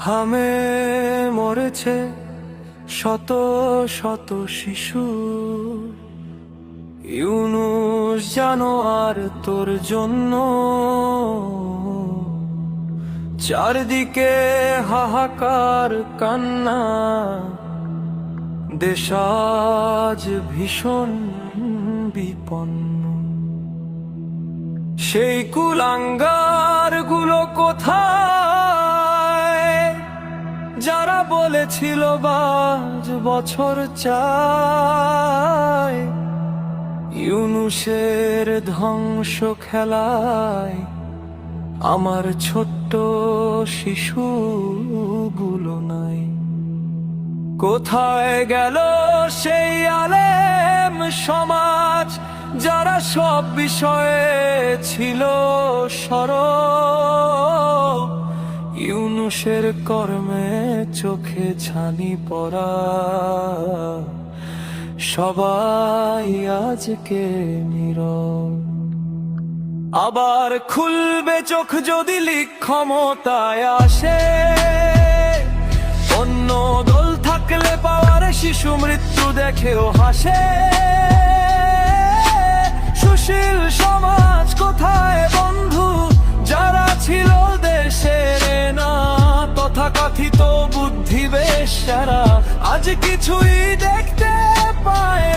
হামে মরেছে শত শত শিশু, ইউনুস জানো আর তোর জন্য চারদিকে হাহাকার কান্না, দেশ আজ ভীষণ বিপন্ন। সেই কুলাঙ্গার গুলো কোথায় যারা বলেছিল 5 বছর চায়? ইউনুসের ধ্বংস খেলায় আমার ছোট্ট শিশুগুলো নাই। কোথায় গেল সেই আলেম সমাজ যারা সব বিষয়ে ছিল সরব? ইউনুসের কর্মে চোখে ছানি পড়া সবাই আজকে নীরব। আবার খুলবে চোখ যদি লিক ক্ষমতায় আসে, অন্য দল থাকলে পাওয়ার শিশু মৃত্যু দেখেও হাসে। সুশীল সমাজ কোথায় বন্ধু যারা ছিল দেশের না? তথাকথিত বুদ্ধি বেশ সারা আজ কিছুই দেখতে পায়